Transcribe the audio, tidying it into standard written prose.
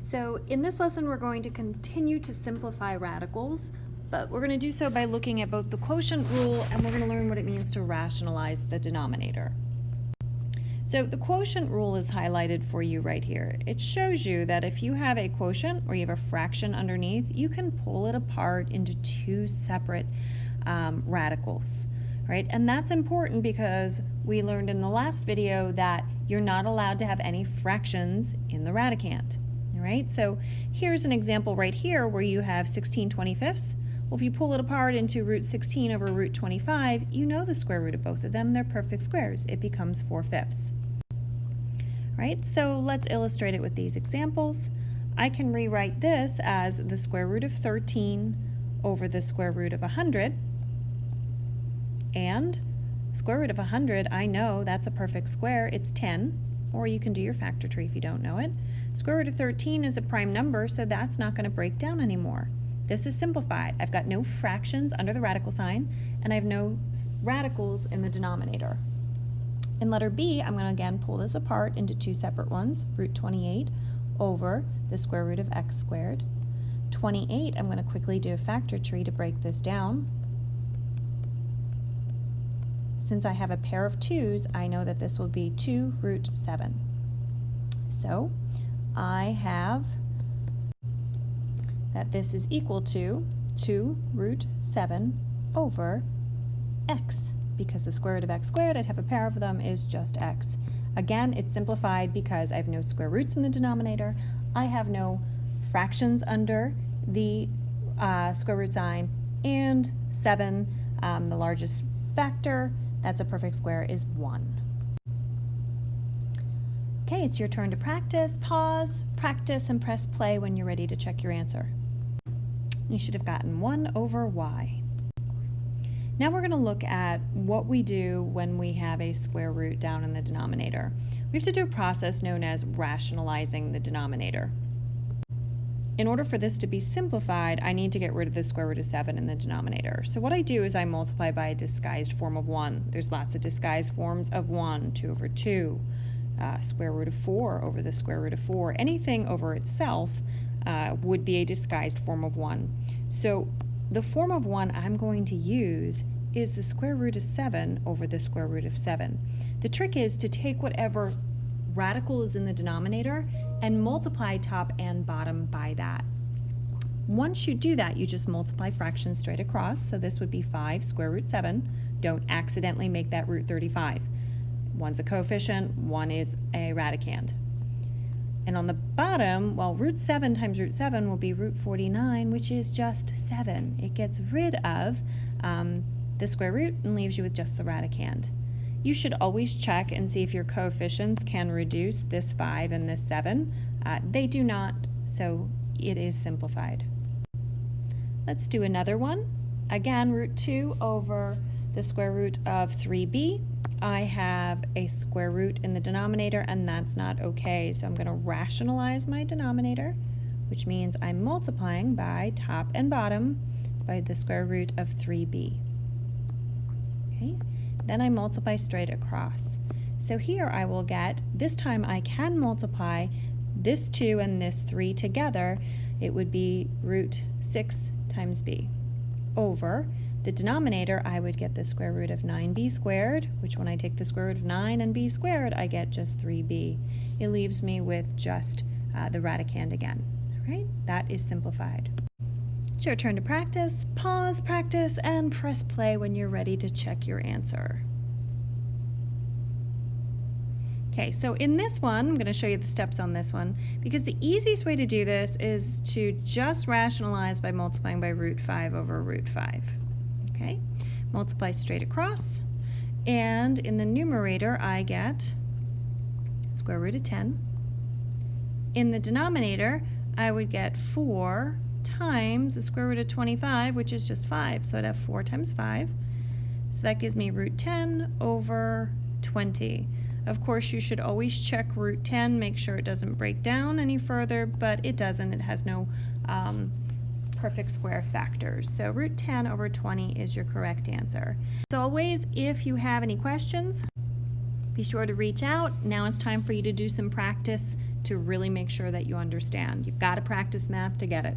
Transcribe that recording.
So in this lesson, we're going to continue to simplify radicals, but we're going to do so by looking at both the quotient rule and we're going to learn what it means to rationalize the denominator. So the quotient rule is highlighted for you right here. It shows you that if you have a quotient or you have a fraction underneath, you can pull it apart into two separate radicals, right? And that's important because we learned in the last video that you're not allowed to have any fractions in the radicand. All right, so here's an example right here where you have 16/25. Well, if you pull it apart into root 16 over root 25, you know the square root of both of them. They're perfect squares. It becomes 4/5. Right, so let's illustrate it with these examples. I can rewrite this as the square root of 13 over the square root of 100. And square root of 100, I know that's a perfect square. It's 10, or you can do your factor tree if you don't know it. Square root of 13 is a prime number, so that's not going to break down anymore. This is simplified. I've got no fractions under the radical sign, and I have no radicals in the denominator. In letter B, I'm going to again pull this apart into two separate ones, root 28 over the square root of x squared. 28, I'm going to quickly do a factor tree to break this down. Since I have a pair of 2's, I know that this will be 2 root 7. So I have that this is equal to 2 root 7 over x. Because the square root of x squared, I'd have a pair of them, is just x. Again, it's simplified because I have no square roots in the denominator. I have no fractions under the square root sign, and 7, the largest factor, that's a perfect square, is 1. Okay, it's your turn to practice. Pause, practice, and press play when you're ready to check your answer. You should have gotten 1 over y. Now we're going to look at what we do when we have a square root down in the denominator. We have to do a process known as rationalizing the denominator. In order for this to be simplified, I need to get rid of the square root of 7 in the denominator. So what I do is I multiply by a disguised form of 1. There's lots of disguised forms of 1, 2 over 2, square root of 4 over the square root of 4. Anything over itself would be a disguised form of 1. So the form of 1 I'm going to use is the square root of 7 over the square root of 7. The trick is to take whatever radical is in the denominator and multiply top and bottom by that. Once you do that, you just multiply fractions straight across. So this would be 5 square root 7. Don't accidentally make that root 35. One's a coefficient, one is a radicand. And on the bottom, well, root 7 times root 7 will be root 49, which is just 7. It gets rid of the square root and leaves you with just the radicand. You should always check and see if your coefficients can reduce this 5 and this 7. They do not, so it is simplified. Let's do another one. Again, root 2 over the square root of 3b. I have a square root in the denominator, and that's not okay. So I'm going to rationalize my denominator, which means I'm multiplying by top and bottom by the square root of 3b. Okay, then I multiply straight across. So here I will get, this time I can multiply this 2 and this 3 together. It would be root 6 times b over the denominator. I would get the square root of 9b squared, which when I take the square root of 9 and b squared, I get just 3b. It leaves me with just the radicand again. All right, that is simplified. It's your turn to practice. Pause, practice, and press play when you're ready to check your answer. Okay, so in this one, I'm going to show you the steps on this one, because the easiest way to do this is to just rationalize by multiplying by root 5 over root 5. Okay, multiply straight across, and in the numerator I get square root of 10. In the denominator I would get 4 times the square root of 25, which is just 5, so I'd have 4 times 5. So that gives me root 10 over 20. Of course, you should always check root 10, make sure it doesn't break down any further, but it doesn't. It has no perfect square factors. So root 10 over 20 is your correct answer. As always, if you have any questions, be sure to reach out. Now it's time for you to do some practice to really make sure that you understand. You've got to practice math to get it.